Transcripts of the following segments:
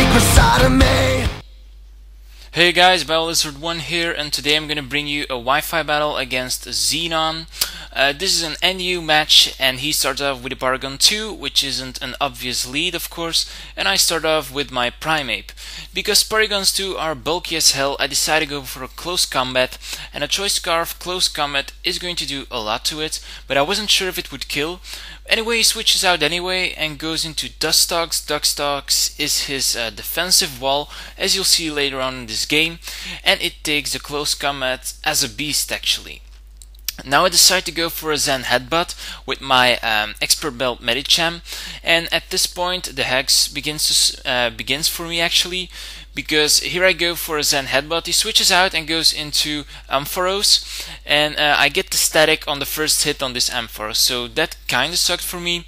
secret side of me. Hey guys, Biolizard1 here, and today I'm gonna bring you a Wi-Fi battle against Xenon. This is an NU match, and he starts off with a Paragon2, which isn't an obvious lead, of course, and I start off with my Primeape. Because Paragons 2 are bulky as hell, I decided to go for a close combat, and a Choice Scarf close combat is going to do a lot to it, but I wasn't sure if it would kill. Anyway, he switches out anyway and goes into Dustox. Dustox is his defensive wall, as you'll see later on in this game, and it takes the close combat as a beast actually. Now I decide to go for a Zen Headbutt with my Expert Belt Medicham, and at this point the hex begins for me actually, because here I go for a Zen Headbutt. He switches out and goes into Ampharos, and I get the static on the first hit on this Ampharos, so that kinda sucked for me.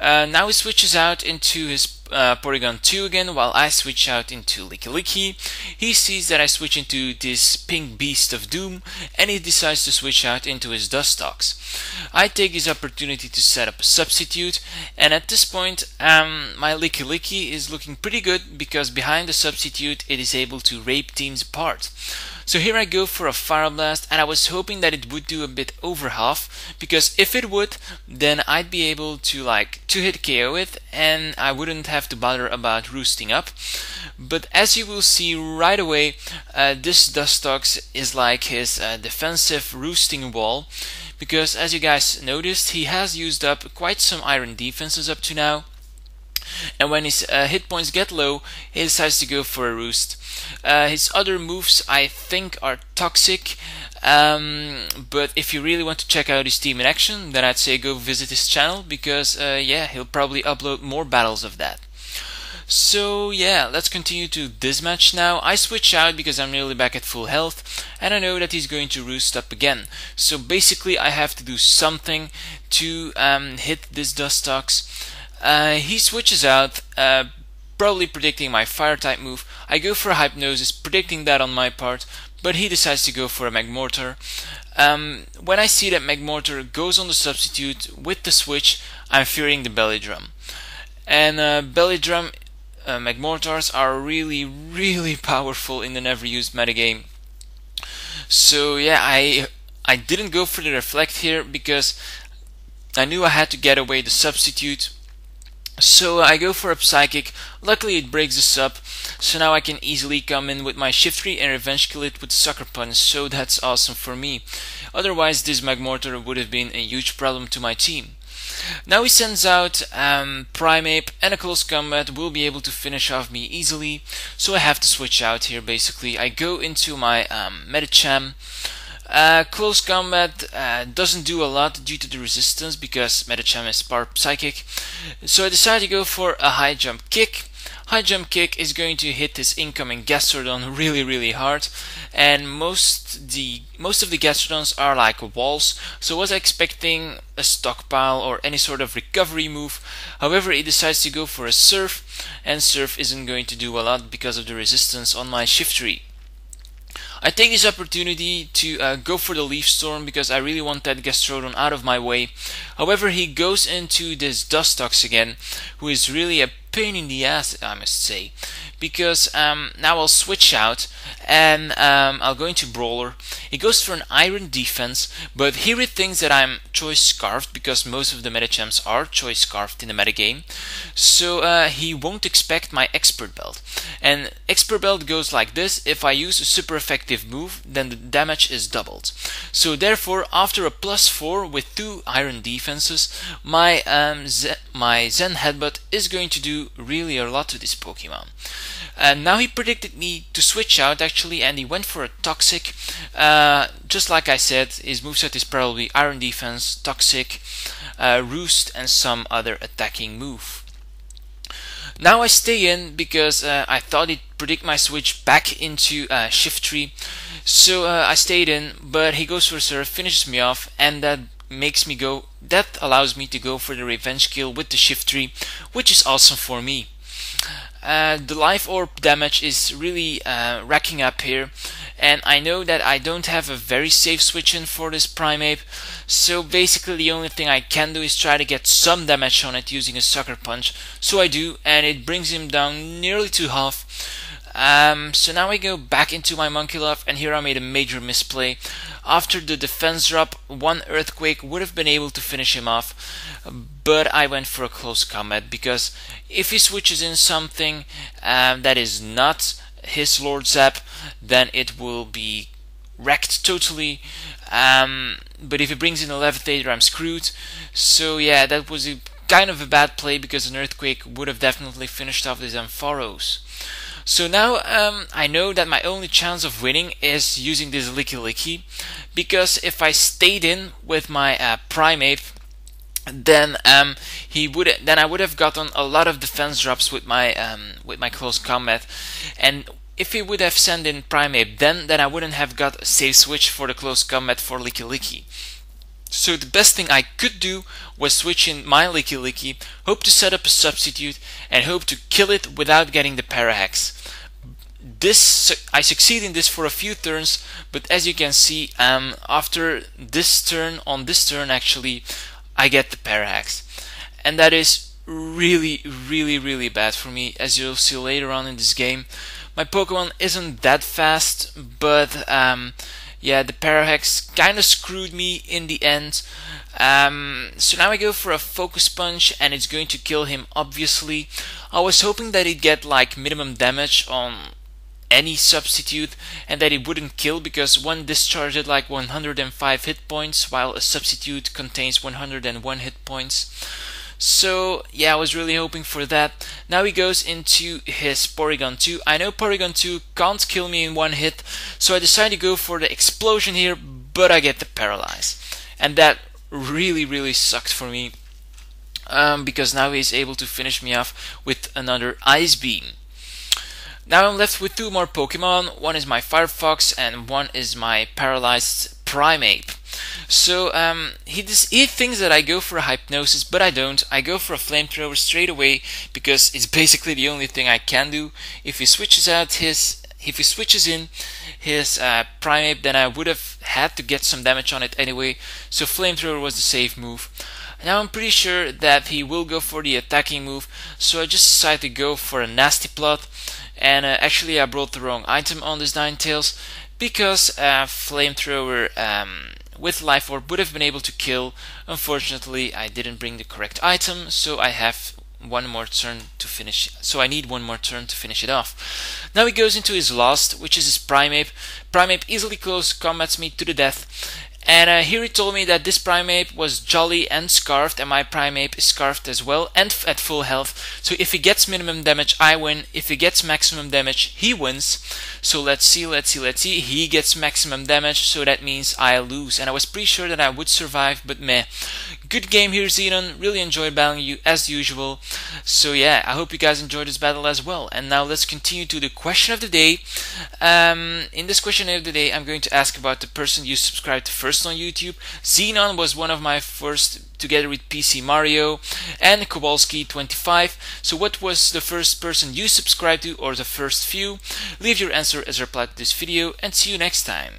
Now he switches out into his Porygon 2 again, while I switch out into Lickilicky. He sees that I switch into this pink beast of doom, and he decides to switch out into his Dustox. I take this opportunity to set up a substitute, and at this point my Lickilicky is looking pretty good, because behind the substitute it is able to rape teams apart. So here I go for a Fire Blast, and I was hoping that it would do a bit over half, because if it would, then I'd be able to like 2-hit KO it, and I wouldn't have to bother about roosting up. But as you will see right away, this Dustox is like his defensive roosting wall, because as you guys noticed, he has used up quite some iron defenses up to now. And when his hit points get low, he decides to go for a roost. His other moves I think are toxic, but if you really want to check out his team in action, then I'd say go visit his channel, because yeah, he'll probably upload more battles of that. So yeah, let's continue to this match now. I switch out because I'm nearly back at full health, and I know that he's going to roost up again. So basically I have to do something to hit this Dustox. He switches out, probably predicting my fire type move. I go for a Hypnosis, predicting that on my part, but he decides to go for a Magmortar. When I see that Magmortar goes on the substitute with the switch, I'm fearing the Belly Drum. And Belly Drum Magmortars are really powerful in the never used metagame. So yeah, I didn't go for the Reflect here, because I knew I had to get away the substitute. So I go for a Psychic. Luckily it breaks the sub, so now I can easily come in with my Shift 3 and Revenge Kill it with Sucker Punch, so that's awesome for me. Otherwise this Magmortar would have been a huge problem to my team. Now he sends out Primeape, and a close combat will be able to finish off me easily, so I have to switch out here basically. I go into my Medicham. Close combat doesn't do a lot due to the resistance, because Medicham is part psychic. So I decide to go for a high jump kick. High jump kick is going to hit this incoming Gastrodon really hard, and most of the Gastrodons are like walls, so I was expecting a stockpile or any sort of recovery move. However, he decides to go for a Surf, and Surf isn't going to do a lot because of the resistance on my Shift 3. I take this opportunity to go for the Leaf Storm, because I really want that Gastrodon out of my way. However, he goes into this Dustox again, who is really a pain in the ass, I must say, because now I'll switch out and I'll go into Brawler. He goes for an Iron Defense, but here he thinks that I'm Choice Scarfed, because most of the Medichams are Choice Scarfed in the metagame, so he won't expect my Expert Belt. And Expert Belt goes like this: if I use a super effective move, then the damage is doubled. So therefore, after a +4 with 2 Iron Defenses, my Zen Headbutt is going to do really a lot to this Pokemon. And now he predicted me to switch out actually, and he went for a Toxic. Just like I said, his moveset is probably Iron Defense, Toxic, Roost, and some other attacking move. Now I stay in because I thought he'd predict my switch back into Shift 3. So I stayed in, but he goes for a Surf, finishes me off, and that allows me to go for the Revenge Kill with the Shift 3, which is awesome for me. The Life Orb damage is really racking up here, and I know that I don't have a very safe switch in for this Primeape, so basically the only thing I can do is try to get some damage on it using a Sucker Punch. So I do, and it brings him down nearly to half. So now I go back into my Monkey Love, and here I made a major misplay. After the defense drop, one Earthquake would have been able to finish him off, but I went for a close combat, because if he switches in something that is not his Lord Zap, then it will be wrecked totally. But if he brings in a Levitator, I'm screwed. So yeah, that was kind of a bad play, because an Earthquake would have definitely finished off this Ampharos. So now I know that my only chance of winning is using this Lickilicky, because if I stayed in with my Primeape, then I would have gotten a lot of defense drops with my close combat, and if he would have sent in Primeape then I wouldn't have got a safe switch for the close combat for Lickilicky. So the best thing I could do was switch in my Lickilicky, hope to set up a substitute, and hope to kill it without getting the parahax. I succeed in this for a few turns, but as you can see, after this turn, actually, I get the parahax. And that is really bad for me, as you'll see later on in this game. My Pokemon isn't that fast, but yeah, the parahax kind of screwed me in the end. So now I go for a Focus Punch, and it's going to kill him, obviously. I was hoping that he'd get like minimum damage on any substitute, and that it wouldn't kill, because one discharged like 105 hit points, while a substitute contains 101 hit points. So yeah, I was really hoping for that. Now he goes into his Porygon 2. I know Porygon 2 can't kill me in one hit, so I decide to go for the Explosion here, but I get the Paralyze. And that really sucked for me, because now he's able to finish me off with another Ice Beam. Now I'm left with two more Pokemon. One is my Firefox and one is my paralyzed Primeape. So he thinks that I go for a Hypnosis, but I don't. I go for a Flamethrower straight away, because it's basically the only thing I can do. If he switches in his Primeape, then I would have had to get some damage on it anyway. So Flamethrower was the safe move. Now I'm pretty sure that he will go for the attacking move, so I just decided to go for a Nasty Plot. And actually I brought the wrong item on this Ninetales, because Flamethrower with Life Orb would have been able to kill. Unfortunately, I didn't bring the correct item, so I have one more turn to finish. So I need one more turn to finish it off. Now he goes into his last, which is his Primeape. Primeape easily close combats me to the death. And here he told me that this Primeape was jolly and scarfed, and my Primeape is scarfed as well and at full health. So if he gets minimum damage, I win. If he gets maximum damage, he wins. So let's see. He gets maximum damage, so that means I lose. And I was pretty sure that I would survive, but meh. Good game here, Xenon. Really enjoyed battling you as usual. So yeah, I hope you guys enjoyed this battle as well. And now let's continue to the question of the day. In this question of the day, I'm going to ask about the person you subscribed to first on YouTube. Xenon was one of my first, together with PC Mario and Kowalski25. So what was the first person you subscribed to, or the first few? Leave your answer as a reply to this video, and see you next time.